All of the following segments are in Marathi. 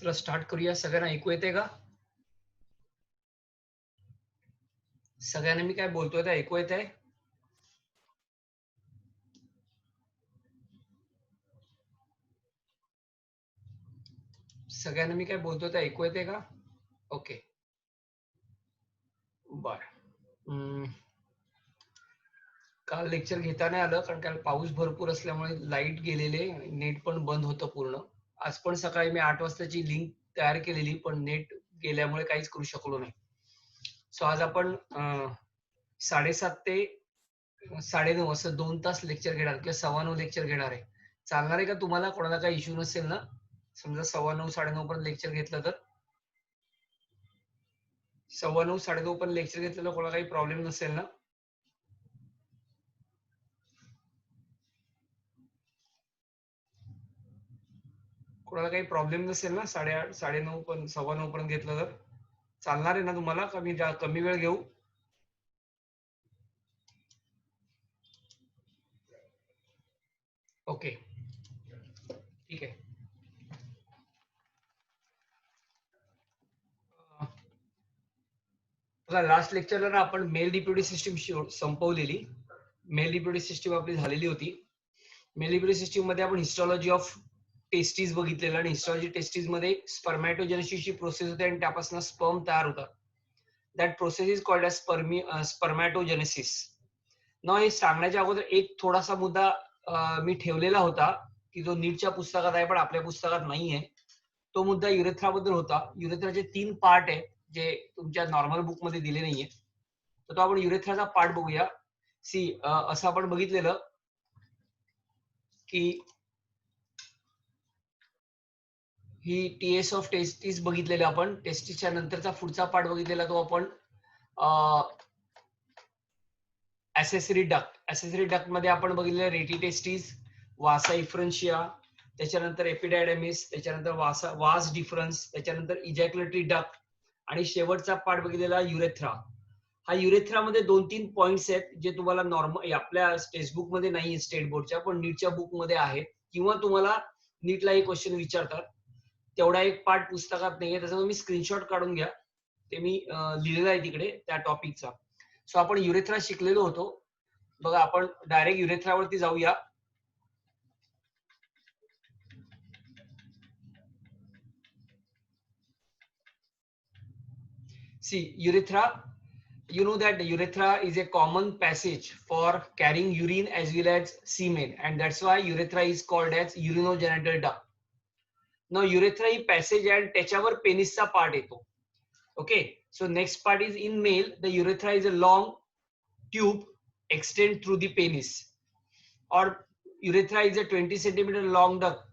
चला स्टार्ट करूया. सगळ्यांना ऐकू येते का? सगळ्यांना मी काय बोलतोय ते ऐकू येत आहे? सगळ्यांना मी काय बोलतोय ते ऐकू येते का? ओके, बर. काल लेक्चर घेता नाही आलं कारण काल पाऊस भरपूर असल्यामुळे लाईट गेलेले, नेट पण बंद होतं पूर्ण. आज पण सकाळी मी 8 वाजताची लिंक तयार केलेली, पण नेट गेल्यामुळे काहीच करू शकलो नाही. सो आज आपण 7:30 ते 9:30 असं 2 तास लेक्चर घेणार किंवा 9:15 लेक्चर घेणार आहे. चालणार आहे का तुम्हाला? कोणाला काही इश्यू नसेल ना? समजा 9:15 9:30 पर्यंत लेक्चर घेतलं तर 9:15 9:30 पर्यंत लेक्चर घेतलं तर कोणाला काही प्रॉब्लेम नसेल ना? कोणाला काही प्रॉब्लेम नसेल ना? 8:30 9:30 पण 9:15 पर्यंत घेतलं तर चालणार आहे ना तुम्हाला? का मी कमी वेळ घेऊ? ओके, ठीक आहे. बघा, लास्ट लेक्चरला ना आपण मेल रिप्युटी सिस्टीम संपवलेली. मेल रिप्युटी सिस्टीम आपली झालेली होती. मेल रिप्युटी सिस्टीम मध्ये आपण हिस्टॉलॉजी ऑफ टेस्टीज बघितलेलं आणि हिस्टॉलॉजी टेस्टीज मध्ये स्पर्मॅटोजेनेसिसची प्रोसेस होते आणि त्यापासून स्पर्म तयार होतात. That process is called as spermatogenesis. न हे सांगण्याच्या अगोदर एक थोडासा मुद्दा मी ठेवलेला होता की जो नीटच्या पुस्तकात आहे पण आपल्या पुस्तकात नाहीये. तो मुद्दा युरेथ्राबद्दल होता. युरेथ्राचे 3 पार्ट आहेत जे तुमच्या नॉर्मल बुक मध्ये दिले नाहीये. तर तो आपण युरेथ्राचा पार्ट बघूया. असं आपण बघितलेलं की ही टीएस ऑफ टेस्टिस बघितलेलं आपण. टेस्टिसच्या नंतरचा पुढचा पार्ट बघितलेला तो आपण ऍसेसरी डक्ट. ऍसेसरी डक्ट मध्ये आपण बघितलेलं रेटी टेस्टिस, वासा इफ्रन्शिया, त्याच्यानंतर एपिडायडॅमिस, त्याच्यानंतर वास डिफरन्स, त्याच्यानंतर इजॅक्युलेटरी डक्ट आणि शेवटचा पार्ट बघितलेला युरेथ्रा. हा युरेथ्रामध्ये 2-3 पॉइंट्स आहेत जे तुम्हाला नॉर्मल आपल्या टेक्स्टबुक मध्ये नाही, स्टेट बोर्डच्या, पण नीटच्या बुक मध्ये आहेत किंवा तुम्हाला नीटला एक क्वेश्चन विचारतात. तेवढा एक पार्ट पुस्तकात नाहीये, त्याचा तुम्ही स्क्रीनशॉट काढून घ्या. ते मी लिहिलेलं आहे तिकडे त्या टॉपिकचा. सो आपण युरेथ्रा शिकलेलो होतो. बघा, आपण डायरेक्ट युरेथ्रावरती जाऊया. urethra, you know that urethra is a common passage for carrying urine as well as semen, and that's why urethra is called as urinogenital duct. Now urethra he passage and त्याच्यावर पेनिसचा पार्ट येतो. Okay, so next part is in male, the urethra is a long tube extend through the penis, or urethra is a 20 centimeter long duct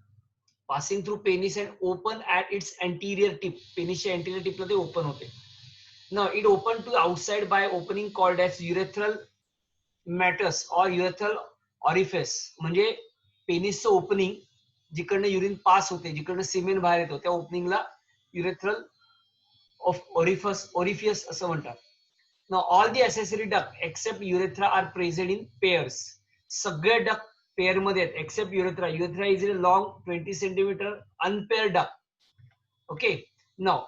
passing through penis and open at its anterior tip. पेनिसच्या anterior tip ला ते open होते. Now it open to outside by opening called as urethral meatus or urethral orifice. म्हणजे पेनिसचं ओपनिंग जिकडनं युरिन पास होते, जिकडनं सिमेंट बाहेर येतो, त्या ओपनिंगला युरेथ्रल ओरिफियस असं म्हणतात. Now all the accessory duct except urethra are present in pairs. सगळे duct पेअर मध्ये आहेत except urethra. Urethra is a long 20 centimeter unpaired duct. Okay, now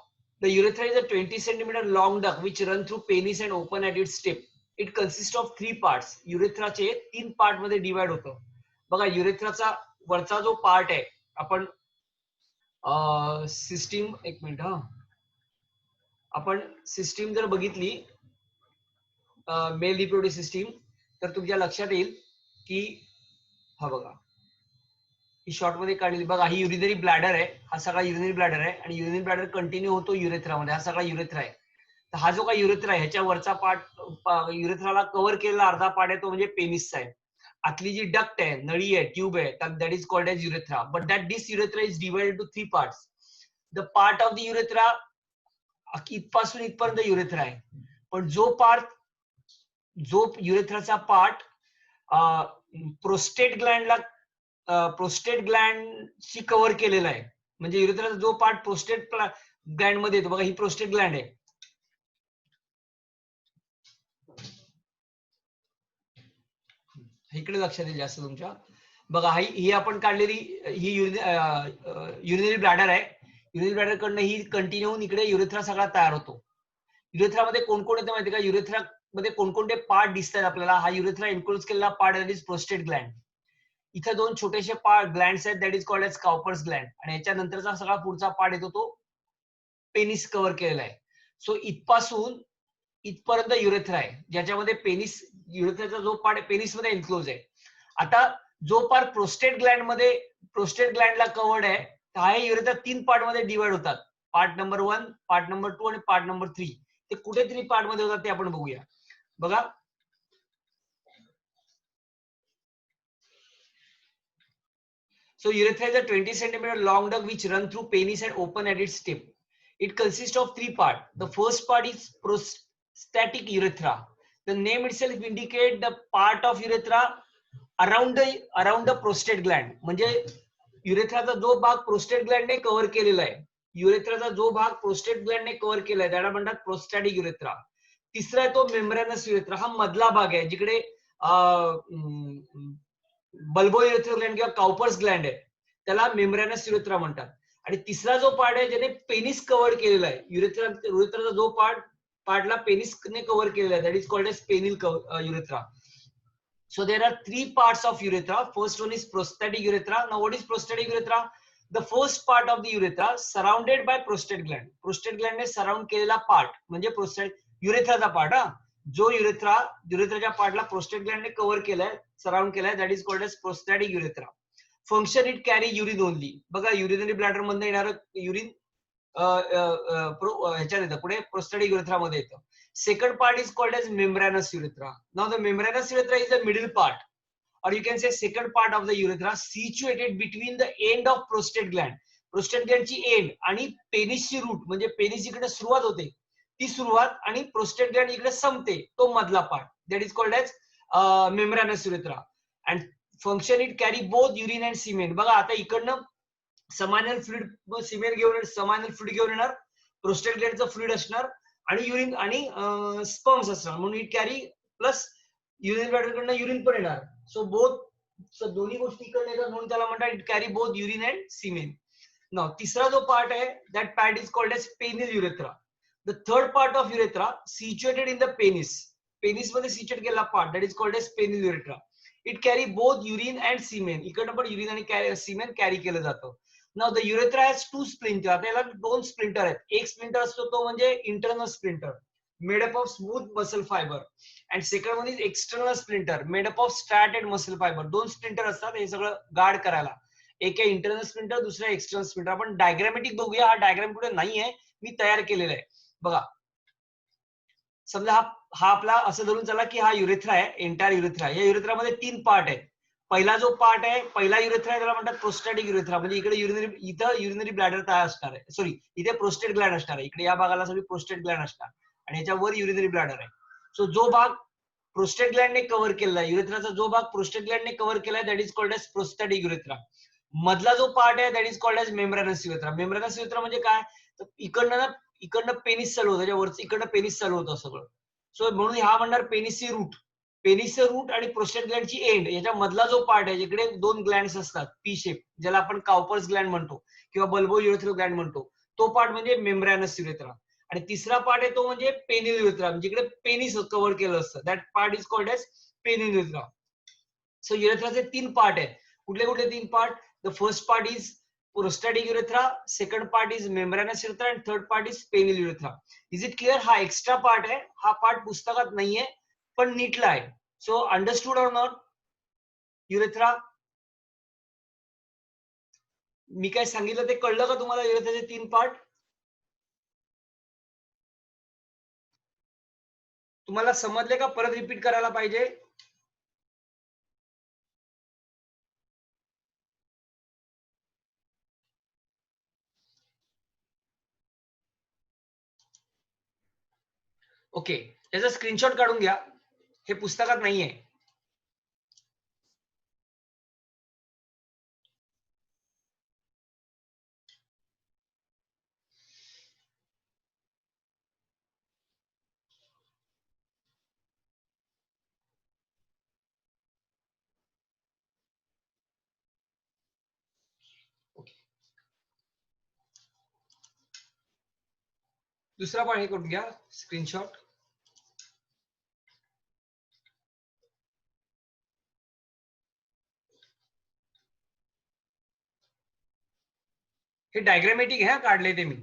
the urethra is a 20 centimeter long duct which run through penis and open at its tip. It consists of 3 parts. युरेथ्राचे 3 part मध्ये डिवाइड होतं. बघा, युरेथ्राचा वरचा जो पार्ट आहे, आपण सिस्टीम, एक मिनिट हा, आपण सिस्टीम जर बघितली मेल रिप्रोडक्टिव्ह सिस्टीम, तर तुमच्या लक्षात येईल की हा बघा, ही शॉर्ट मध्ये काढलेली बघा, ही युरिनरी ब्लॅडर आहे. हा सगळा युरिनरी ब्लॅडर आहे आणि युरिनरी ब्लॅडर कंटिन्यू होतो युरेथ्रामध्ये. हा सगळा युरेथ्रा आहे. तर हा जो काही युरेथ्रा आहे ह्याच्या वरचा पार्ट, युरेथ्राला कव्हर केलेला अर्धा पार्ट आहे तो म्हणजे पेनिसचा आहे. आतली जी डक्ट आहे, नळी आहे, ट्यूब आहे, that is called as urethra. But that this urethra is divided to 3 parts. The part of the urethra, इथपासून इथपर्यंत युरेथ्रा आहे, पण जो युरेथ्राचा पार्ट प्रोस्टेट ग्लँडशी कव्हर केलेला आहे, म्हणजे युरेथ्राचा जो पार्ट प्रोस्टेट ग्लँड मध्ये येतो, बघा ही प्रोस्टेट ग्लँड आहे. इकडे लक्षात येईल जास्त तुमच्या. बघा, ही आपण काढलेली ही युरिनरी ब्लॅडर आहे. युरिनरी ब्लॅडर कडनं ही कंटिन्यू होऊन इकडे युरेथ्रा सगळा तयार होतो. युरेथ्रामध्ये कोण कोण येतं माहिती का? युरेथ्रा मध्ये कोणकोणते पार्ट दिसतात आपल्याला? हा युरेथ्रा इन्क्लोज केलेला part that is prostate gland. इथं दोन छोटेसे पार्ट ग्लँड्स आहेत that is called as Cowper's gland, आणि याच्यानंतरचा सगळा पुढचा पार्ट येतो तो पेनिस कव्हर केलेला आहे. सो इथपासून इथपर्यंत युरेथ्रा आहे, ज्याच्यामध्ये पेनिस, युरेथ्राचा जो पार्ट पेनिस मध्ये इन्क्लोज आहे. आता जो पार्ट प्रोस्टेट ग्लँड मध्ये, प्रोस्टेट ग्लँडला कव्हर्ड आहे, हा युरेथ्रा 3 पार्ट मध्ये डिवाइड होतात. पार्ट नंबर 1, पार्ट नंबर 2 आणि पार्ट नंबर 3. ते कुठेतरी पार्ट मध्ये होतात ते आपण बघूया. बघा, so urethra is a 20 centimeter long duct which run through penis and open at its tip. It consists of 3 parts. The first part is prostatic urethra. The name itself indicates the part of urethra around the prostate gland. म्हणजे युरेथ्राचा जो भाग प्रोस्टेट ग्लँडने कव्हर केलेला आहे, युरेथ्राचा जो भाग प्रोस्टेट ग्लँडने कव्हर केलाय त्याला म्हणतात प्रोस्टॅटिक युरेथ्रा. तिसरा आहे तो मेम्ब्रेनस युरेथ्रा. हा मधला भाग आहे जिकडे बल्बो युरेथ्रल ग्लँड किंवा काउपर्स ग्लँड आहे, त्याला मेम्ब्रेनस युरेथ्रा म्हणतात. आणि तिसरा जो पार्ट आहे ज्याने पेनिस कव्हर केलेला आहे, युरेथ्राचा जो पार्टला पेनिसने कव्हर केलेला आहे, that is called as penile urethra. So there are 3 parts of urethra. First one is prostatic urethra. Now what is prostatic urethra? The first part of the urethra surrounded by prostate gland. Prostate gland ने सराउंड केलेला पार्ट म्हणजे प्रोस्टेट युरेथ्राचा पार्ट. जो युरेथ्राच्या पार्टला प्रोस्टेट ग्लँडने कव्हर केलाय, सराउंड केलाय, that is called as prostatic urethra. Function it carry urine only. बघा, युरिनरी ब्लॅडर मधून येणारं युरिन ह्याच्यात येतं, पुढे प्रोस्टॅटिक युरेथ्रा मध्ये येतं. Second part is called as membranous urethra. Now the membranous urethra is the middle part, or you can say second part of the urethra, situated between the end of prostate gland. Prostate gland ची एंड आणि पेनिसची रूट, म्हणजे पेनिस इकडे सुरुवात होते ती सुरुवात आणि प्रोस्टेट ग्लँड इकडे संपते तो मधला part, that is called as membranous urethra. And function it carry both urine and semen. बघा, आता इकडनं समायनल फ्लुइड सिमेन घेऊन, समायनल फ्लुइड घेऊन येणार, प्रोस्टेट ग्लँडचं फ्लुइड असणार आणि युरिन आणि स्पर्म्स असणार, म्हणून इट कॅरी प्लस युरिन ब्लॅडरकडनं युरिन पण येणार. सो बोथ दोन्ही गोष्टी इकडे येतात म्हणून त्याला म्हणतात it carry both urine and semen. Now तिसरा जो पार्ट आहे that part is called as penile urethra. The third part of urethra situated in the penis. Penis मध्ये सिच्युएट केलेला part that is called as penile urethra. It carry both urine and semen. इकडनं पण युरिन आणि सिमेन कॅरी केलं जातं. Now the urethra has 2 sphincter. आता याला 2 स्प्लिंटर आहेत. एक स्प्लिंटर असतो तो म्हणजे internal sphincter made up of smooth muscle fibre, and second one is external sphincter made up of striated muscle fibre. 2 sphincter असतात हे सगळं गार्ड करायला. एक आहे इंटरनल स्प्लिंटर, दुसरा एक्सटर्नल स्प्लिंटर. आपण डायग्रामॅटिक बघूया. हा डायग्राम कुठे नाहीये, मी तयार केलेला आहे. बघा, समजा हा आपला असं धरून चला की हा युरेथ्रा आहे, एंटायर युरेथ्रा. या युरेथ्रामध्ये 3 पार्ट आहेत. पहिला जो पार्ट आहे, पहिला युरेथ्रा आहे, त्याला म्हणतात प्रोस्टॅटिक युरेथ्रा. म्हणजे इकडे इथं युरिनरी ब्लॅडर तयार असणार आहे, सॉरी इथे प्रोस्टेट ग्लँड असणार आहे. इकडे या भागाला सगळी प्रोस्टेट ग्लँड असणार आणि याच्यावर युरिनरी ब्लॅडर आहे. सो जो भाग प्रोस्टेट ग्लँडने कव्हर केलेला आहे, युरेथ्राचा जो भाग प्रोस्टेट ग्लँडने कव्हर केलाय that is called as prostatic urethra. मधला जो पार्ट आहे that is called as membranous urethra. Membranous urethra म्हणजे काय, तर इकडनं पेनिस चालू होतं, त्याच्यावरच इकडनं पेनिस चालू होतं सगळं. सो म्हणून हा म्हणणार पेनिसची रूट, पेनिसचं रूट आणि प्रोस्टेट ग्लँडची एंड, याच्या मधला जो पार्ट आहे जिकडे 2 ग्लँड्स असतात पी शेप, ज्याला आपण काउपर्स ग्लँड म्हणतो किंवा बल्बो युरेथ्रल ग्लँड म्हणतो, तो पार्ट म्हणजे मेम्ब्रेनस युरेथ्रा. आणि तिसरा पार्ट आहे तो म्हणजे पेनिल युरेथ्रा, जिकडे पेनिस कव्हर केलं असतं, that part is called as penile urethra. So युरेथ्राचे 3 पार्ट आहेत. कुठले कुठले 3 part? The first part is prostatic urethra, second part is membranous urethra and third part is penile urethra. Is it clear? हा एक्स्ट्रा पार्ट आहे, हा पार्ट पुस्तकात नाहीये पण नीटला आहे. So understood or not? Urethra मी काय सांगितलं ते कळलं का तुम्हाला? युरेथ्राचे 3 पार्ट तुम्हाला समजले का? परत रिपीट करायला पाहिजे? ओके, याचा स्क्रीनशॉट काढून घ्या, हे पुस्तकात नाहीये. दुसरा पण हे करून घ्या स्क्रीनशॉट. हे डायग्रामॅटिक आहे काढले ते मी.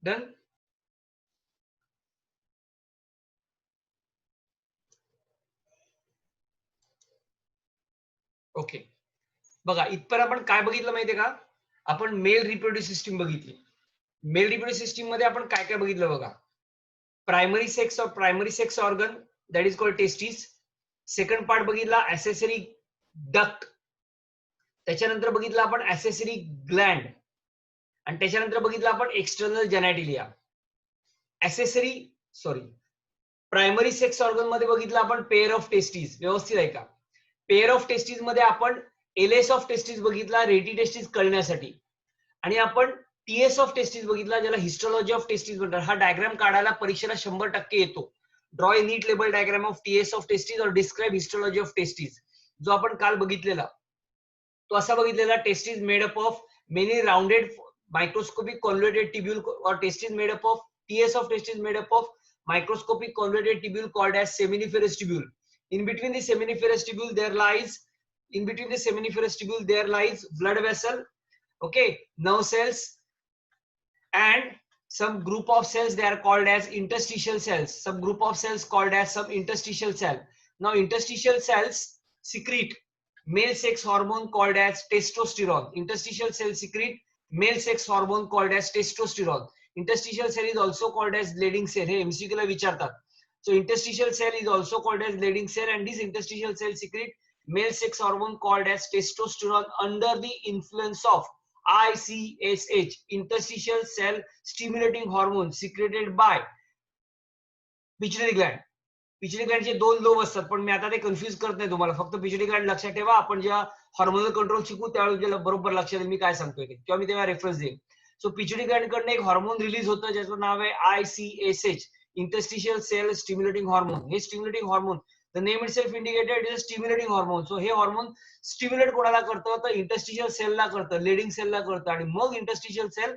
डन. ओके बघा इथपर आपण काय बघितलं माहितीये का, आपण मेल रिप्रोड्यूस सिस्टीम बघितली. मेल रिप्रोड्यूस सिस्टीम मध्ये आपण काय काय बघितलं बघा. Primary sex organ that is called testis. Second part बघितला ऍसेसरी डक्ट. त्याच्यानंतर बघितलं आपण ऍसेसरी ग्लँड आणि त्याच्यानंतर बघितलं आपण एक्सटर्नल जेनॅटिलिया. प्रायमरी सेक्स ऑर्गन मध्ये बघितलं आपण पेअर ऑफ टेस्टिस. व्यवस्थित आहे का. पेअर ऑफ टेस्टिस मध्ये आपण एलएस ऑफ टेस्टिस बघितला रेटी टेस्टिस कळण्यासाठी, आणि आपण टीएस ऑफ टेस्टिस बघितला ज्याला हिस्टोलॉजी ऑफ टेस्टिस म्हणतात. हा डायग्राम काढायला परीक्षेला 100% येतो. Draw a neat label diagram of TS of testis और डिस्क्राइब हिस्टोलॉजी ऑफ टेस्टिस. जो आपण काल बघितलेला तो असा बघितलेला. Testis made up of many rounded microscopic convoluted tubule, और testis made up of TS of testis made up of microscopic convoluted tubule called as seminiferous tubule. In between the seminiferous tubule there lies blood vessel, okay, nerve cells, and some group of cells they are called as interstitial cells. Some group of cells called as some interstitial cell. Now interstitial cells secrete male sex hormone called as testosterone. Interstitial cells secrete male sex hormone called as testosterone. Interstitial cell is also called as Leydig cell. हे MCQ ला विचारतात. So interstitial cell is also called as Leydig cell, and this interstitial cell secrete male sex hormone called as testosterone under the influence of ICSH, interstitial cell stimulating hormone secreted by pituitary gland. Pituitary ग्लँडचे 2 लोब असतात, पण मी आता ते कन्फ्युज करत नाही तुम्हाला. फक्त पिच्युटरी ग्लँड लक्षात ठेवा. आपण जेव्हा हार्मोनल कंट्रोल शिकू त्यावेळी बरोबर लक्षात येईल मी काय सांगतोय ते, किंवा मी तेव्हा रेफरन्स देईन. सो पिच्युटरी ग्लँड कडनं एक हार्मोन रिलीज होतं ज्याचं नाव आहे ICSH, interstitial cell stimulating hormone. हे stimulating hormone, the name itself indicated is a stimulating hormone. So हे हार्मोन स्टिम्युलेट कोणाला करतं तर इंटरस्टिशियल सेलला करतं, लेडिंग सेलला करतं, आणि मग interstitial cell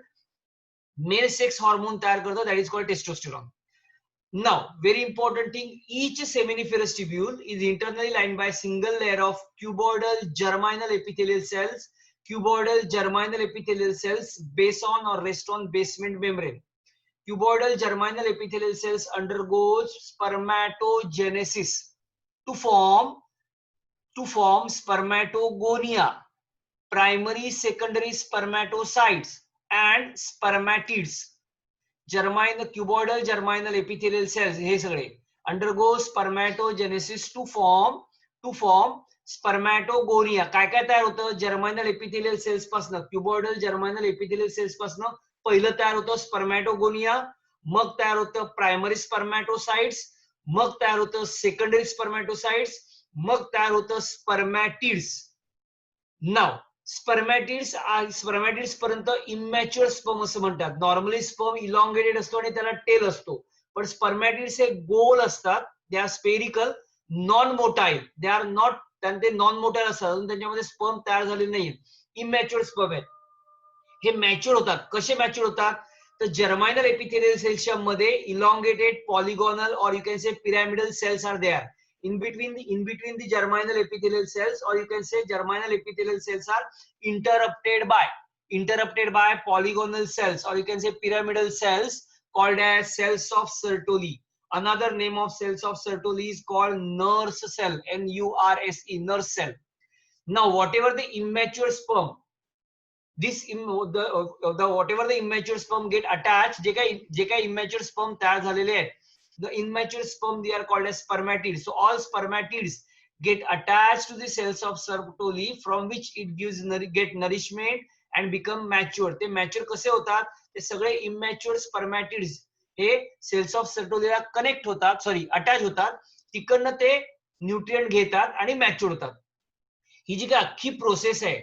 male sex hormone तयार करतं, that is called testosterone. Now, very important thing, each seminiferous tubule is internally lined by a single layer of cuboidal germinal epithelial cells. Cuboidal germinal epithelial cells base on or rest on basement membrane. Cuboidal germinal epithelial cells undergoes spermatogenesis to form spermatogonia, primary, secondary spermatocytes, and spermatids. Cuboidal germinal epithelial cells हे सगळे undergo spermatogenesis to form spermatogonia. काय काय तयार होतं जर्माइनल एपिथेलियल सेल्स पासून, क्युबॉइडल जर्माइनल एपिथेलियल सेल्स पासून पहिलं तयार होतं स्पर्मॅटोगोनिया, मग तयार होतं प्रायमरी स्पर्मॅटोसाइट्स, मग तयार होतं सेकंडरी स्पर्मॅटोसाइट्स, मग तयार होतं स्पर्मॅटिड्स. नाव स्पर्मॅटिड्स पर्यंत इमॅच्युअर स्पर्म असं म्हणतात. नॉर्मली स्पर्म इलॉंगेटेड असतो आणि त्याला टेल असतो, पण स्पर्मॅटिड्स हे गोल असतात. They are spherical, non motile. They are not, ते नॉन मोटाईल असतात, त्यांच्यामध्ये स्पर्म तयार झाले नाहीये. इमॅच्युअर स्पर्म आहेत. हे मॅच्युअर होतात. कसे मॅच्युअर होतात तर जर्माइनल एपिथेलियल सेल्सच्या मध्ये elongated polygonal or you can say pyramidal cells are there. in between the germinal epithelial cells, or you can say germinal epithelial cells are interrupted by polygonal cells, or you can say pyramidal cells called as cells of Sertoli. Another name of cells of Sertoli is called nurse cell, NURSE, nurse cell. Now whatever the immature sperm, whatever the immature sperm get attached, जे काही immature sperm तयार झालेले आहेत, the immature sperm they are called as spermatids. So all spermatids get attached to the cells of Sertoli, from which it get nourishment and become mature. ते mature कसे होतात, ते सगळे immature spermatids हे cells of Sertoli ला कनेक्ट होतात, अटॅच होतात, तिकडनं ते न्यूट्रिएंट घेतात आणि मॅच्युअर होतात. ही जी काय अख्खी प्रोसेस आहे,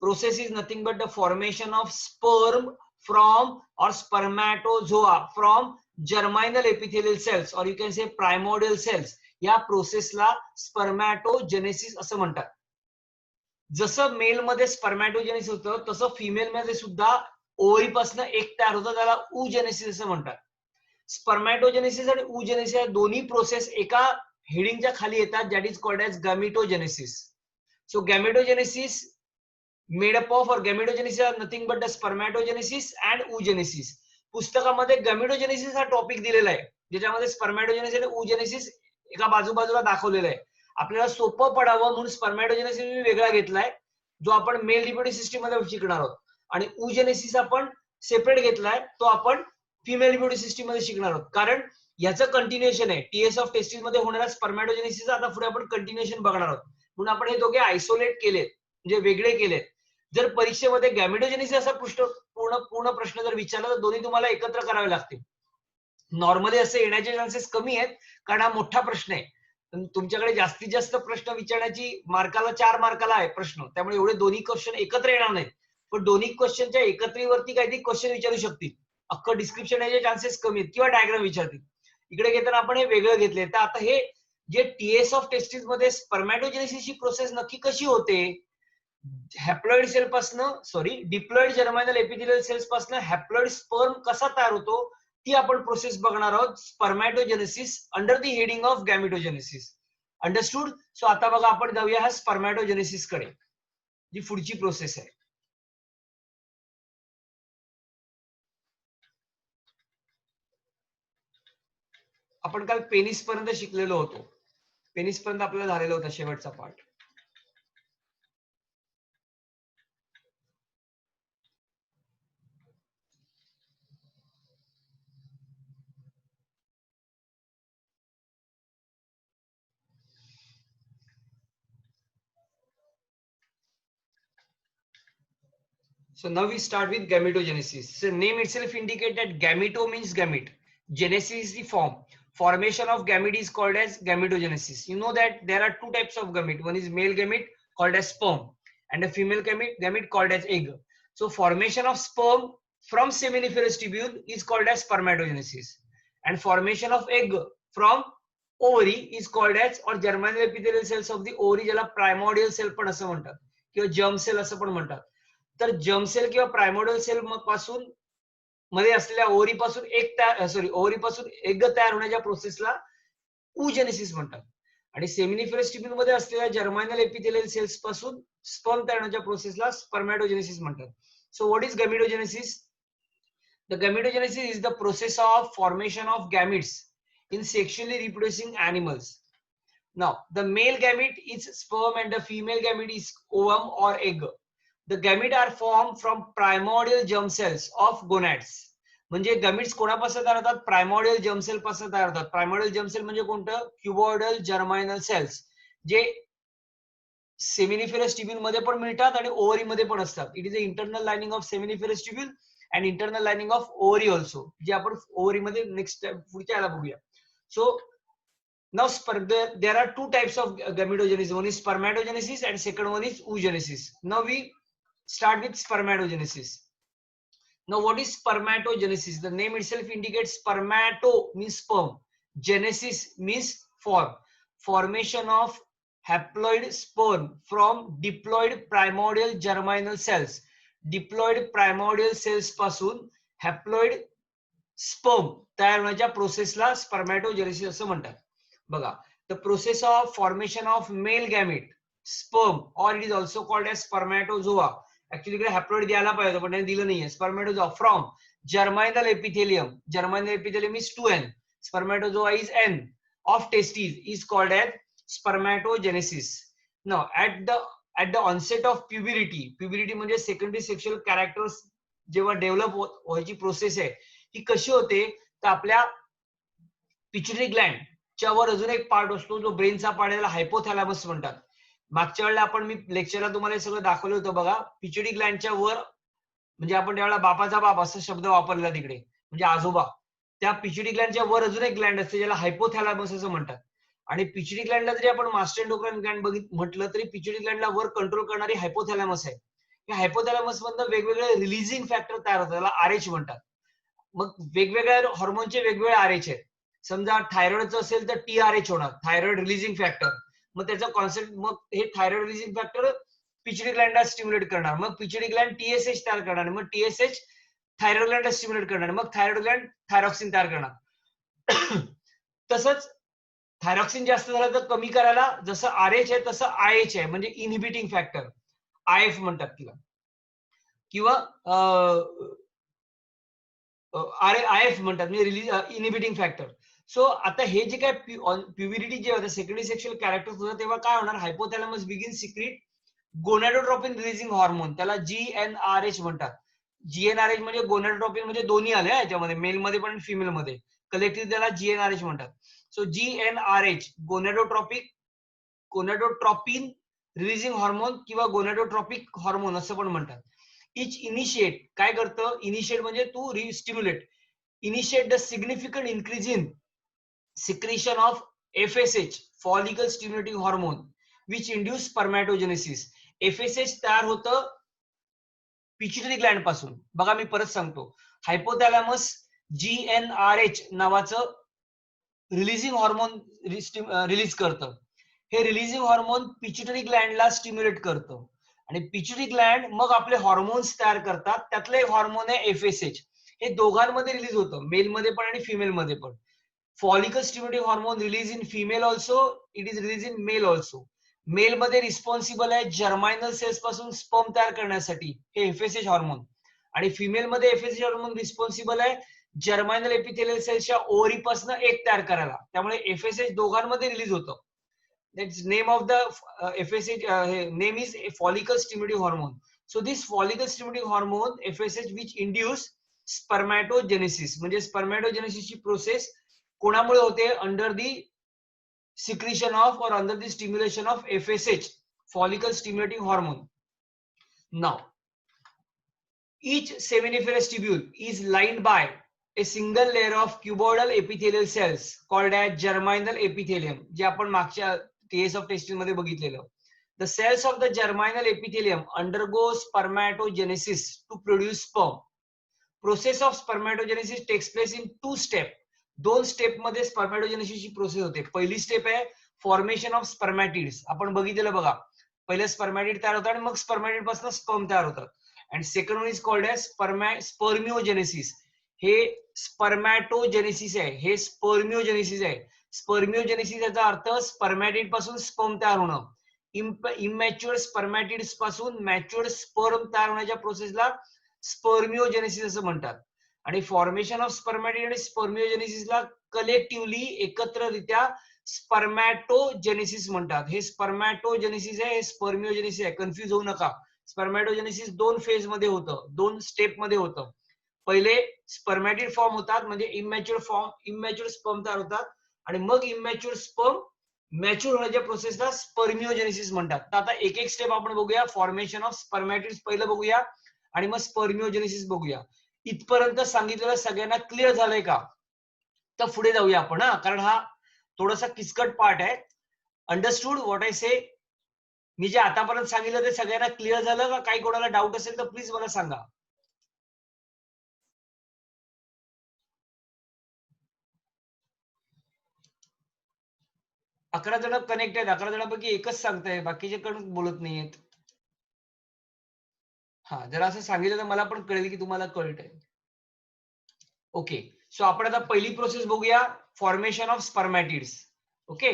process is nothing but the formation of sperm from or spermatozoa from germinal epithelial cells or you can say primordial cells. या प्रोसेसला स्पर्मॅटोजेनेसिस असं म्हणतात. जसं मेल मध्ये स्पर्मॅटोजेनेसिस होतं तसं फिमेल मध्ये सुद्धा ओव्हरीपासून एक तयार होतं, त्याला oogenesis असं म्हणतात. स्पर्मॅटोजेनेसिस आणि oogenesis या दोन्ही प्रोसेस एका हेडिंगच्या खाली येतात, that is called as gametogenesis. So gametogenesis made up of और gametogenesis are nothing but the spermatogenesis and oogenesis. पुस्तकामध्ये गॅमेटोजेनेसिस हा टॉपिक दिलेला आहे, ज्याच्यामध्ये स्पर्मॅटोजेनेसिस आणि oogenesis एका बाजूला दाखवलेलं आहे. आपल्याला सोपं पडावं म्हणून स्पर्मॅटोजेनेसिस मी वेगळा घेतलाय, जो आपण मेल रिप्रोडक्टिव्ह सिस्टीम मध्ये शिकणार आहोत, आणि oogenesis आपण सेपरेट घेतलाय, तो आपण फिमेल रिप्रोडक्टिव्ह सिस्टीम मध्ये शिकणार आहोत. कारण याचं कंटिन्युएशन आहे, टीएस ऑफ टेस्टिस मध्ये होणाऱ्या स्पर्मॅटोजेनेसिस आता पुढे आपण कंटिन्युएशन बघणार आहोत, म्हणून आपण हे दोघे आयसोलेट केलेत, म्हणजे वेगळे केलेत. जर परीक्षेमध्ये गॅमेटोजेनेसिस असा पूर्ण प्रश्न जर विचारला तर दोन्ही तुम्हाला एकत्र करावे लागतील. नॉर्मली असे येण्याचे चान्सेस कमी आहेत, कारण हा मोठा प्रश्न आहे. तुमच्याकडे जास्तीत जास्त प्रश्न विचारण्याची मार्काला 4 मार्काला आहे प्रश्न, त्यामुळे एवढे दोन्ही क्वेश्चन एकत्र येणार नाहीत, पण दोन्ही क्वेश्चनच्या एकत्रीवरती काहीतरी क्वेश्चन विचारू शकतील. अख्खं डिस्क्रिप्शन याचे चान्सेस कमी आहेत, किंवा डायग्राम विचारतील. इकडे घेताना आपण हे वेगळं घेतले. तर आता हे जे टीएस ऑफ टेस्टिस मध्ये स्पर्मॅटोजेनेसिसची प्रोसेस नक्की कशी होते, हॅप्लॉइड सेल पासून डिप्लॉइड जर्मिनल एपिथेलियल सेल्स पासून हॅप्लॉइड स्पर्म कसा तयार होतो, ती आपण प्रोसेस बघणार आहोत, spermatogenesis under the heading of gametogenesis. Understood? So आता बघा आपण जाऊया ह्या स्पर्मॅटोजेनेसिस कडे, जी पुढची प्रोसेस आहे. आपण काल पेनिस पर्यंत शिकलेलो होतो, पेनिस पर्यंत आपल्याला झालेला होता शेवटचा part. So now we start with gametogenesis. So name itself indicate that gameto means gamete. Genesis is the form. Formation of gamete is called as gametogenesis. You know that there are two types of gamete. One is male gamete called as sperm, and a female gamete called as egg. So formation of sperm from seminiferous tubule is called as spermatogenesis, and formation of egg from ovary is called as or germinal epithelial cells of the ovary, ज्याला primordial cell पण असं म्हणतात किंवा germ cell असं पण म्हणतात. तर जर्म सेल किंवा प्रायमोडियल सेल पासून मध्ये असलेल्या ओव्हरी पासून ओव्हरी पासून एग तयार होण्याच्या प्रोसेसला oogenesis म्हणतात, आणि सेमिनिफरस ट्यूब्यूल मध्ये असलेल्या जर्मिनल एपिथेलियल सेल्स पासून स्पर्म तयार होण्याच्या प्रोसेसला स्पर्मॅटोजेनेसिस म्हणतात. So what is gametogenesis? The gametogenesis is the process of formation of gametes in sexually reproducing animals. Now, the male gamete is sperm and the female gamete is ovum or egg. The gamete are formed from primordial germ cells of gonads. म्हणजे गॅमेट्स कोणापासून तयार होतात? प्रायमॉर्डियल जर्म सेल पासून तयार होतात. प्रायमॉर्डियल जर्म सेल म्हणजे कोणतं? क्युबॉइडल जर्मिनल सेल्स, जे सेमिनिफेरस ट्यूब्यूल मध्ये पण मिळतात आणि ओव्हरी मध्ये पण असतात. It is a internal lining of seminiferous tubule and internal lining of ovary also, जे आपण ओव्हरी मध्ये नेक्स्ट पुढच्या याला बघूया. So now there are two types of gametogenesis. One is spermatogenesis and second one is oogenesis. Now we start with spermatogenesis. Now what is spermatogenesis? The name itself indicates spermato means sperm, genesis means form, formation of haploid sperm from diploid primordial germinal cells. Diploid primordial cells पासून haploid स्पर्म तयार होण्याच्या प्रोसेसला स्पर्मॅटोजेनेसिस असं म्हणतात. बघा, the process of formation of male gamete sperm और it is also called as spermatozoa. Actually इकडे हॅप्लॉइड द्यायला पाहिजे पण त्यांनी दिलं नाहीये. Spermatozoa from germinal epithelium, germinal epithelium is 2n, spermatozoa is n, of testis is called as spermatogenesis. Now at the onset of puberty म्हणजे सेकंडरी सेक्शुअल कॅरेक्टर्स जेव्हा डेव्हलप व्हायची प्रोसेस आहे, ती कशी होते तर आपल्या पिट्युटरी ग्लँड च्या वर अजून एक पार्ट असतो जो ब्रेनचा पार्ट, याला हायपोथॅलॅमस म्हणतात. मागच्या वेळेला आपण मी लेक्चरला तुम्हाला हे सगळं दाखवलं होतं बघा. पिट्युटरी ग्लँडच्या वर म्हणजे आपण त्यावेळेला बापाचा बाप असा शब्द वापरला तिकडे, म्हणजे आजोबा. त्या पिट्युटरी ग्लँडच्या वर अजून एक ग्लँड असते ज्याला हायपोथॅलॅमस असं म्हणतात. आणि पिट्युटरी ग्लँडला जरी आपण मास्टर एंडोक्राइन ग्लँड म्हटलं तरी पिट्युटरी ग्लँडला वर कंट्रोल करणारी हायपोथॅलॅमस आहे. या हायपोथॅलॅमस मधनं वेगवेगळे रिलीजिंग फॅक्टर तयार होतात, त्याला आरएच म्हणतात. मग वेगवेगळ्या हॉर्मोनचे वेगवेगळे आरएच आहेत. समजा थायरॉइडचं असेल तर टीआरएच होणार, थायरॉइड रिलीजिंग फॅक्टर. मग त्याचा कॉन्सेप्ट, मग हे थायरॉइड रिलीजिंग फॅक्टर पिच्युटरी ग्लँडला स्टिम्युलेट करणार, मग पिच्युटरी ग्लँड टीएसएच तयार करणार, मग टीएसएच थायरॉइड ग्लँडला स्टिम्युलेट करणार, मग थायरॉइड ग्लँड थायरॉक्सिन तयार करणार. तसंच थायरॉक्सिन जास्त झालं तर कमी करायला जसं आरएच आहे तसं आयएच आहे, म्हणजे इनहिबिटिंग फॅक्टर, आयएफ म्हणतात तिला, किंवा आयएफ म्हणतात, म्हणजे रिलीज इनहिबिटिंग फॅक्टर. सो आता हे जे काय प्युबिरिटी जे होतं, सेकंडरी सेक्शुअल कॅरेक्टर होतं, तेव्हा काय होणार, hypothalamus begin secrete gonadotropin releasing hormone, त्याला जीएनआरएच म्हणतात. जीएनआरएच म्हणजे गोनॅडोट्रोपिन, म्हणजे दोन्ही आले याच्यामध्ये, मेल मध्ये पण फिमेल मध्ये, कलेक्टिव्ह त्याला जीएनआरएच म्हणतात. सो जीएनआरएच गोनॅडोट्रोपिन रिलीजिंग हॉर्मोन किंवा गोनॅडोट्रोपिक हॉर्मोन असं पण म्हणतात. इच इनिशिएट, काय करतं, इनिशिएट म्हणजे to restimulate, initiate the significant increase in secretion of FSH, follicle stimulating hormone, which induce spermatogenesis. FSH तयार होतं पिच्युटरी ग्लँड पासून. बघा मी परत सांगतो, हायपोथॅलॅमस GnRH नावाचं रिलीजिंग हॉर्मोन रिलीज करतं. हे रिलीजिंग हॉर्मोन पिच्युटरी ग्लँडला स्टिम्युलेट करतं, आणि पिच्युटरी ग्लँड मग आपले हॉर्मोन्स तयार करतात. त्यातलं एक हॉर्मोन आहे FSH. हे दोघांमध्ये रिलीज होतं, मेल मध्ये पण आणि फिमेल मध्ये पण. Follicle stimulating hormone release in female also, it is release in male also. Male मध्ये रिस्पॉन्सिबल आहे जर्मायनल सेल्स पासून स्पर्म तयार करण्यासाठी, हे FSH हॉर्मोन. आणि फिमेल मध्ये FSH हॉर्मोन रिस्पॉन्सिबल आहे जर्मायनल एपिथेलियल सेल्सच्या ओव्हरीपासून एक तयार करायला. त्यामुळे FSH दोघांमध्ये रिलीज होतं. That's name of the FSH name is follicle stimulating hormone. So this follicle stimulating hormone FSH which induce spermatogenesis, म्हणजे spermatogenesis ची प्रोसेस कोणामुळे होते, under the secretion of or under the stimulation of FSH, follicle stimulating hormone. Now each seminiferous tubule is lined by a single layer of cuboidal epithelial cells called as germinal epithelium, जे आपण मागच्या केस ऑफ टेस्टिंग मध्ये बघितलेलं. The cells of the germinal epithelium undergo spermatogenesis to produce sperm. Process of spermatogenesis takes place in two steps. दोन स्टेप मध्ये स्पर्मॅटोजेनेसिसची प्रोसेस होते. पहिली स्टेप आहे फॉर्मेशन ऑफ स्पर्मॅटिड्स, आपण बघितलेलं बघा, पहिले स्पर्मॅटिड तयार होतात आणि मग स्पर्मॅटिड पासून स्पर्म तयार होतात. And second one is called as spermiogenesis. हे स्पर्मॅटोजेनेसिस आहे, हे स्पर्मिओजेनेसिस आहे. स्पर्मिओजेनेसिस याचा अर्थ स्पर्मॅटिड पासून स्पर्म तयार होणं. इमॅच्युअर स्पर्मॅटिड्स पासून मॅच्युअर्ड स्पर्म तयार होण्याच्या प्रोसेसला स्पर्मिओजेनेसिस असं म्हणतात. आणि फॉर्मेशन ऑफ स्पर्मॅटिड आणि स्पर्मिओजेनेसिसला कलेक्टिव्हली एकत्ररित्या स्पर्मॅटोजेनेसिस म्हणतात. हे स्पर्मॅटोजेनेसिस आहे, हे स्पर्मिओजेनेसिस आहे, कन्फ्युज होऊ नका. स्पर्मॅटोजेनेसिस दोन फेज मध्ये होतं, दोन स्टेप मध्ये होतं. पहिले स्पर्मॅटिड फॉर्म होतात, म्हणजे इमॅच्युअर स्पर्म तयार होतात, आणि मग इमॅच्युअर स्पर्म मॅच्युअर होण्याच्या प्रोसेसला स्पर्मिओजेनेसिस म्हणतात. तर आता एक एक स्टेप आपण बघूया. फॉर्मेशन ऑफ स्पर्मॅटिड्स पहिलं बघूया, आणि मग स्पर्मिओजेनेसिस बघूया. इथपर्यंत सांगितलेलं सगळ्यांना क्लिअर झालंय का? तर पुढे जाऊया आपण, कारण हा थोडासा किचकट पार्ट आहे. अंडरस्टूड व्हॉट आय से? मी जे आतापर्यंत सांगितलं ते सगळ्यांना क्लिअर झालं का? काही कोणाला डाऊट असेल तर प्लीज मला सांगा. अकरा जण कनेक्ट आहेत, 11 जणांपैकी एकच सांगताय, बाकीचे कडून बोलत नाहीयेत. हा, जर असं सांगितलं तर मला पण कळेल की तुम्हाला कळतंय. ओके, सो आपण आता पहिली प्रोसेस बघूया, formation of spermatids. Okay,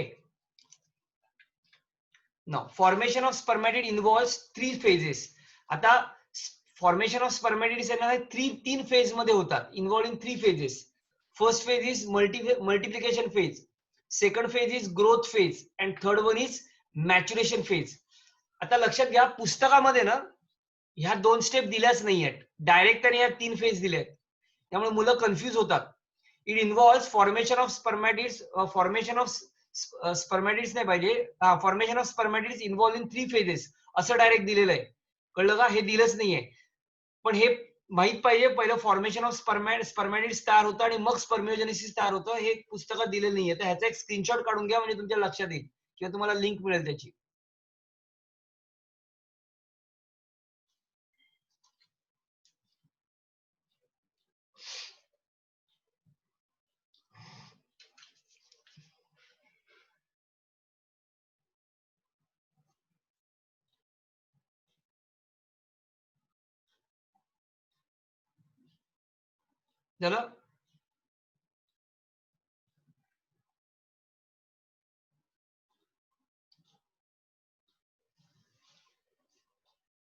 now formation of spermatid involves 3 phases. आता फॉर्मेशन ऑफ स्पर्मॅटिड्स आहे ना, तीन फेज मध्ये होतात, involving 3 phases. First phase is multiplication phase, second phase is growth phase, and third one is maturation phase. आता लक्षात घ्या, पुस्तकामध्ये ना ह्या 2 स्टेप दिल्याच नाहीयेत, डायरेक्ट आणि ह्या 3 फेज दिलेत, त्यामुळे मुलं कन्फ्युज होतात. It involves formation of spermatids, formation of spermatids नाही पाहिजे, formation of spermatids involve in 3 phases असं डायरेक्ट दिलेलं आहे. कळलं का? हे दिलंच नाहीये, पण हे माहित पाहिजे. पहिलं फॉर्मेशन ऑफ स्पर्मॅटिड्स तयार होतं आणि मग स्पर्मिओजेनेसिस तयार होतं, हे पुस्तकात दिलेलं नाहीये. तर ह्याचा एक स्क्रीनशॉट काढून घ्या, म्हणजे तुमच्या लक्षात येईल, किंवा तुम्हाला लिंक मिळेल त्याची. झालं?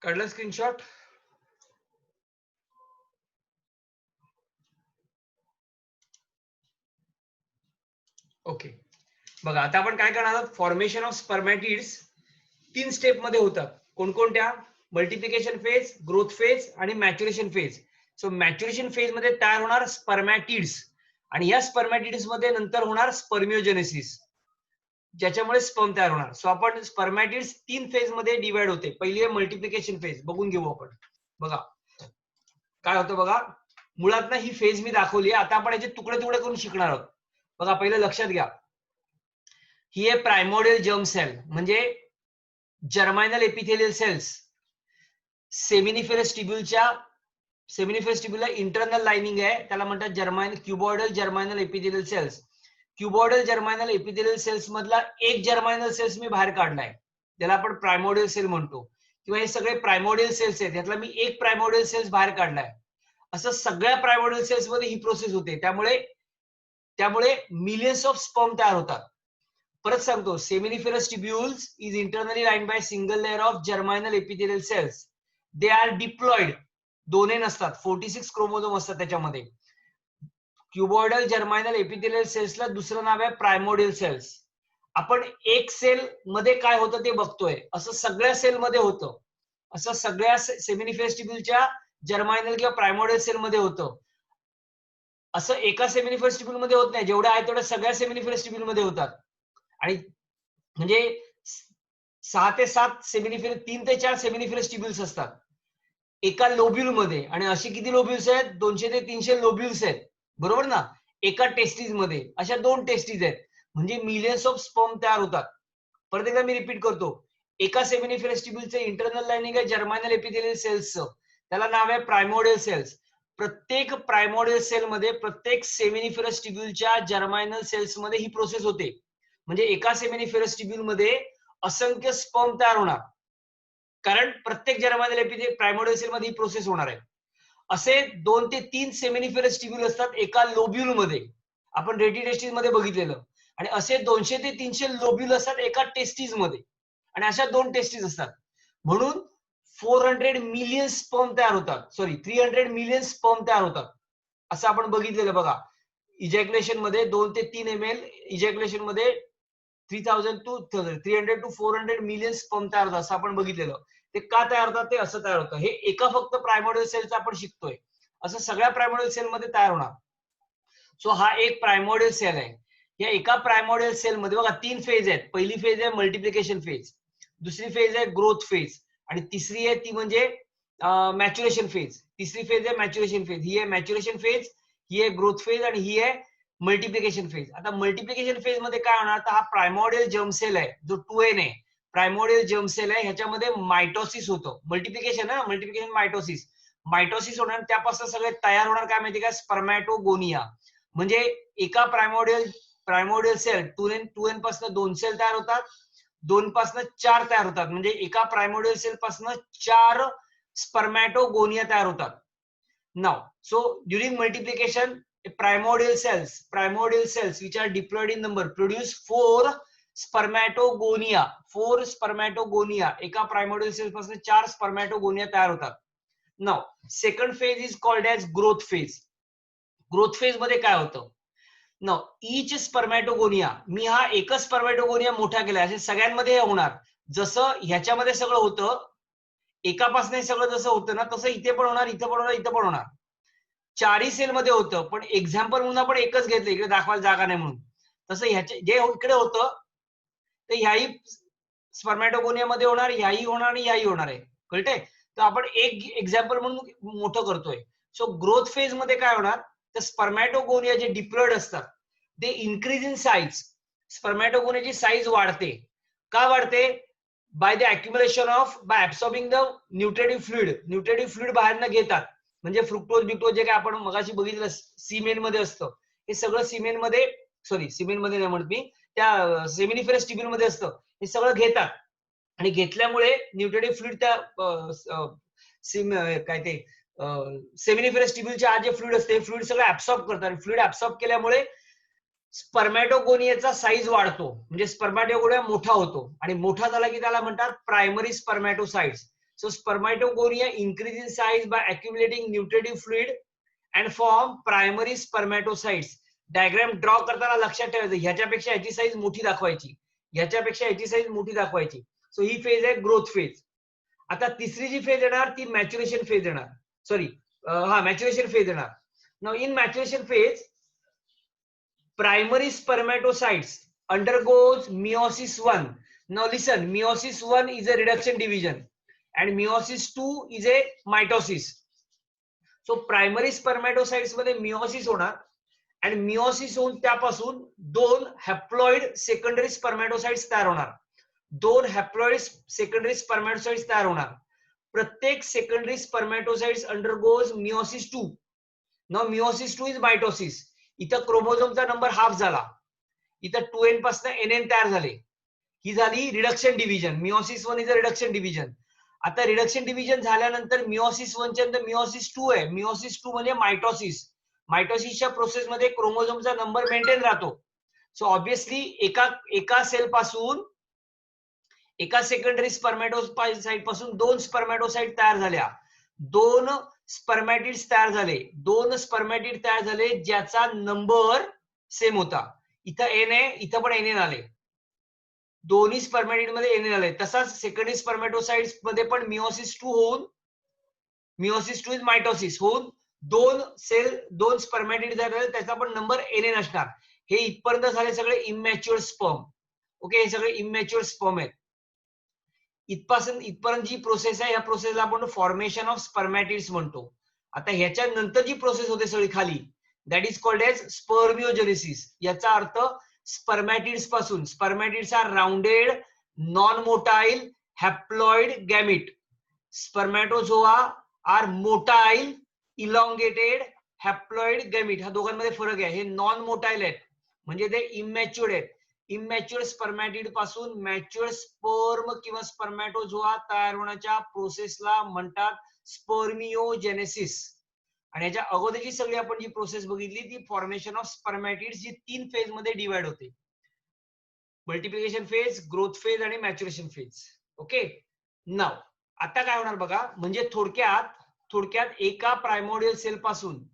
काढलं स्क्रीनशॉट? ओके, बघा आता आपण काय करणार आहोत. फॉर्मेशन ऑफ स्पर्मॅटिड्स 3 स्टेप मध्ये होतात. कोणकोणत्या? मल्टिप्लिकेशन फेज, ग्रोथ फेज आणि maturation phase. So maturation phase मध्ये तयार होणार स्पर्मॅटिड्स आणि या स्पर्मॅटिड्स मध्ये नंतर होणार स्पर्मिओजेनेसिस, ज्याच्यामुळे स्पर्म तयार होणार. सो आपण स्पर्मॅटिड्स 3 फेज मध्ये डिवाइड होते. पहिली आहे मल्टिप्लिकेशन फेज, बघून घेऊ आपण. बघा काय होतं बघा. मुळात ना ही फेज मी दाखवली आहे. आता आपण याचे तुकडे तुकडे करून शिकणार आहोत. बघा पहिलं लक्षात घ्या, ही आहे प्रायमोडियल जर्म सेल म्हणजे जर्मायनल एपिथेलियल सेल्स. सेमिनिफेरस टिब्यूलला इंटरनल लाइनिंग आहे, त्याला म्हणतात cuboidal germinal epithelial cells. Cuboidal germinal epithelial cells मधला एक जर्मायनल सेल्स मी बाहेर काढलाय, त्याला आपण प्रायमोडियल सेल म्हणतो, किंवा हे सगळे प्रायमोडियल सेल्स आहेत, यातला मी एक प्रायमोडियल सेल्स बाहेर काढलाय. असं सगळ्या प्रायमोडियल सेल्स मध्ये ही प्रोसेस होते. त्यामुळे मिलियन्स ऑफ स्पर्म तयार होतात. परत सांगतो, seminiferous tubules is internally lined by single layer of germinal epithelial cells. They are diploid. 2 नसतात, 46 क्रोमोझोम असतात त्याच्यामध्ये. क्युबॉइडल जर्मायनल एपिथेलियल सेल्सला दुसरं नाव आहे प्रायमोडियल सेल्स. आपण एक सेल मध्ये काय होतं ते बघतोय, असं सगळ्या सेल मध्ये होतं. असं सगळ्या सेमिनिफेरस ट्यूब्यूलच्या जर्मायनल किंवा प्रायमोडियल सेल मध्ये होतं. असं एका सेमिनिफेरस ट्यूब्यूल मध्ये होत नाही, जेवढ्या आहेत तेवढ्या सगळ्या सेमिनिफेरस ट्यूब्यूल मध्ये होतात. आणि म्हणजे 6 ते 7 सेमिनिफेरस, 3 ते 4 सेमिनिफेरस ट्यूब्यूल्स असतात एका लोब्यूल मध्ये. आणि अशी किती लोब्यूल्स आहेत? 200 ते 300 लोब्यूल्स आहेत, बरोबर ना, एका टेस्टीज मध्ये. अशा 2 टेस्टीज आहेत, म्हणजे मिलियन्स ऑफ स्पर्म तयार होतात. परत एकदा मी रिपीट करतो, एका सेमिनिफेरस ट्यूब्यूलचं इंटरनल लाइनिंग आहे जर्मायनल एपिथेलियल सेल्सचं, त्याला नाव आहे प्रायमोडियल सेल्स. प्रत्येक प्रायमोडियल सेल मध्ये, प्रत्येक सेमिनिफेरस ट्यूब्यूलच्या जर्मायनल सेल्स मध्ये ही प्रोसेस होते. म्हणजे एका सेमिनिफेरस ट्यूब्यूल मध्ये असंख्य स्पर्म तयार होणार, कारण प्रत्येक जर्मायनल एपिथेलियल प्रायमोडियल सेल मध्ये ही प्रोसेस होणार आहे. असे 2 ते 3 सेमिनिफेरस ट्यूब्यूल असतात एका लोब्यूल मध्ये, आपण रेडी टेस्टीज मध्ये बघितलेलं. आणि असे 200 ते 300 लोब्यूल असतात एका टेस्टीज मध्ये, आणि अशा 2 टेस्टीज असतात. म्हणून 400 मिलियन स्पर्म तयार होतात, 300 मिलियन स्पर्म तयार होतात, असं आपण बघितलेलं. बघा, इजॅक्युलेशन मध्ये 2 ते 3 ml इजॅक्युलेशन मध्ये 300 to 400 मिलियन स्पर्म तयार होतात, असं आपण बघितलेलं. ते का तयार होतात? ते असं तयार होतं. हे एका फक्त प्रायमोडियल सेलचं आपण शिकतोय, असं सगळ्या प्रायमोडियल सेल मध्ये तयार होणार. सो हा एक प्रायमोडियल सेल आहे. या एका प्रायमोडियल सेल मध्ये बघा 3 फेज आहेत. पहिली फेज आहे मल्टिप्लिकेशन फेज, दुसरी फेज आहे ग्रोथ फेज, आणि तिसरी आहे ती म्हणजे मॅच्युरेशन फेज. तिसरी फेज आहे मॅच्युरेशन फेज. ही आहे मॅच्युरेशन फेज, ही आहे ग्रोथ फेज, आणि ही आहे मल्टिप्लिकेशन फेज. आता मल्टिप्लिकेशन फेज मध्ये काय होणार? तर हा प्रायमोडियल जर्म सेल आहे, जो 2n आहे, प्रायमोडियल जर्म सेल आहे, ह्याच्यामध्ये मायटोसिस होतं. मल्टिप्लिकेशन आहे, मल्टिप्लिकेशन मायटोसिस होणार. त्यापासून सगळे तयार होणार काय माहिती का? स्पर्मॅटोगोनिया. म्हणजे एका प्रायमोडियल सेल 2n पासून 2 सेल तयार होतात, 2 पासून 4 तयार होतात, म्हणजे एका प्रायमोडियल सेल पासून 4 स्पर्मॅटोगोनिया तयार होतात. Now so during multiplication primordial cells which are diploid in number produce 4 spermatogonia. एका प्रायमोडियल सेल पासून 4 स्पर्मॅटोगोनिया तयार होतात. Now second phase is called as growth phase. Growth phase मध्ये काय होतं? नाउ ईच स्पर्मॅटोगोनिया, मी हा एकच स्पर्मॅटोगोनिया मोठा केलाय, असे सगळ्यांमध्ये होणार. जसं ह्याच्यामध्ये सगळं होतं, एकापासून सगळं जसं होतं ना, तसं इथे पण होणार, इथं पण होणार, इथं पण होणार. 4 सेल मध्ये होतं, पण एक्झाम्पल म्हणून आपण एकच घेतलं, इकडे दाखवायला जागा नाही म्हणून. तसं ह्याचे जे इकडे होतं ते ह्याही स्पर्मॅटोगोनिया मध्ये होणार, ह्याही होणार आणि ह्याही होणार आहे, कळतंय? तर आपण एक एक्झाम्पल म्हणून मोठं करतोय. सो ग्रोथ फेज मध्ये काय होणार? तर स्पर्मॅटोगोनिया जे डिप्लॉइड असतात ते इन्क्रीज इन साईज. स्पर्मॅटोगोनियाची साईज वाढते. का वाढते? By absorbing the nutritive fluid बाहेरनं घेतात. म्हणजे फ्रुक्टोज बिक्टोज जे काय आपण मगाशी बघितलं सिमेन मध्ये असतं, हे सगळं सिमेन मध्ये नाही म्हणत मी, त्या सेमिनिफेरस ट्यूब्यूल मध्ये असतं, हे सगळं घेतात. आणि घेतल्यामुळे न्यूट्रिटिव्ह फ्लुइड त्या काय ते सेमिनिफरस ट्युब्युलच्या आत जे फ्लुइड असते फ्लुइड सगळं ऍब्सॉर्ब करतात. फ्लुइड ऍब्सॉर्ब केल्यामुळे स्पर्मॅटोगोनियाचा साईज वाढतो, म्हणजे स्पर्मॅटोगोनिया मोठा होतो आणि मोठा झाला की त्याला म्हणतात primary spermatocytes. So spermatogonia increase in size by accumulating nutritive fluid and form primary spermatocytes. Diagram draw करताना लक्षात ठेवायचं ह्याच्यापेक्षा ह्याची साईज मोठी दाखवायची, ह्याच्यापेक्षा ह्याची साईज मोठी दाखवायची. सो ही फेज आहे ग्रोथ फेज. आता तिसरी जी फेज येणार ती मॅच्युरेशन फेज येणार. सॉरी मॅच्युरेशन फेज येणार. Now in maturation phase primary spermatocytes undergoes meiosis 1. Now listen, meiosis 1 is a reduction division and meiosis 2 is a mitosis. So primary spermatocytes मध्ये meiosis होणार आणि meiosis होऊन त्यापासून दोन हॅप्लॉइड सेकंडरी स्पर्मॅटोसाइट्स तयार होणार. दोन हॅप्लॉइड सेकंडरी स्पर्मॅटोसाइट्स तयार होणार. प्रत्येक secondary spermatocytes undergoes meiosis 2. Now meiosis 2 is mitosis. इथं क्रोमोझोमचा नंबर हाफ झाला, इथं 2n पासून nn तयार झाले. ही झाली reduction division. Meiosis 1 is a reduction division. आता रिडक्शन डिव्हिजन झाल्यानंतर मिओसिस 1 च्या नंतर मिओसिस 2 आहे. मिओसिस 2 म्हणजे मायटोसिस. मायटोसिसच्या प्रोसेस मध्ये क्रोमोझोमचा नंबर मेंटेन राहतो. सो ऑब्विसली एका सेल पासून एका सेकंडरी स्पर्मॅटोसाइट पासून दोन स्पर्मॅटोसाइट तयार झाल्या. दोन स्पर्मॅटिड्स तयार झाले. दोन स्पर्मॅटिड तयार झाले ज्याचा नंबर सेम होता. इथं एन आहे, इथं पण एन आले. दोन्ही स्पर्मॅटिड मध्ये एन आले. तसाच सेकंडरी स्पर्मॅटोसाइट्स मध्ये पण मिओसिस 2 होऊन मिओसिस 2 इज मायटोसिस होऊन दोन स्पर्मॅटिड तयार झाले, त्याचा पण नंबर एन असणार. हे इथपर्यंत झाले सगळे इमॅच्युअर स्पर्म. ओके, हे सगळे इमॅच्युअर स्पर्म आहेत. इथपर्यंत जी प्रोसेस आहे या प्रोसेसला आपण फॉर्मेशन ऑफ स्पर्मॅटिड्स म्हणतो. आता ह्याच्या नंतर जी प्रोसेस होते सगळी खाली, that is called as spermiogenesis. याचा अर्थ स्पर्मॅटिड्स पासून, spermatids are rounded non motile haploid gamete. Spermatozoa are motile elongated haploid gamete. हा दोघांमध्ये फरक आहे. हे नॉन मोटाइल आहेत म्हणजे ते इमॅच्युअर्ड आहेत. इमॅच्युअर स्पर्मॅटिड पासून मॅच्युअर स्पर्म किंवा स्पर्मॅटोझोआ तयार होण्याच्या प्रोसेसला म्हणतात स्पर्मिओजेनेसिस. आणि याच्या अगोदरची सगळी आपण जी प्रोसेस बघितली ती फॉर्मेशन ऑफ स्पर्मॅटिड्स, जी 3 फेज मध्ये डिवाइड होते. मल्टिप्लिकेशन फेज, ग्रोथ फेज आणि मॅच्युरेशन फेज. ओके, नाव आता काय होणार बघा. म्हणजे थोडक्यात एका प्रायमोडियल सेल पासून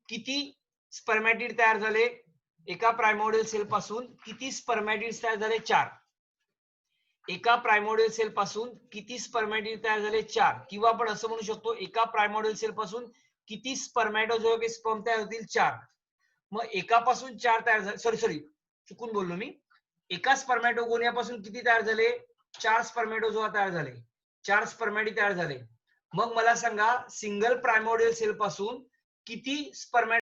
किती स्पर्मॅटिड तयार झाले. एका प्रायमोडियल सेल पासून किती स्पर्मॅटिड तयार झाले? 4. एका प्रायमोडियल सेल पासून किती स्पर्मॅटिड तयार झाले? 4. किंवा आपण असं म्हणू शकतो एका प्रायमोडियल सेल पासून किती स्पर्मॅटोझोआ स्पर्म तयार होतील? 4. मग एकापासून 4 तयार झाले. सॉरी चुकून बोललो मी. एका स्पर्मॅटोगोनियापासून किती तयार झाले? 4 स्पर्मॅटोझोआ तयार झाले, 4 स्पर्मॅटिड तयार झाले. मग मला सांगा सिंगल प्रायमोडियल सेल पासून किती स्पर्मॅ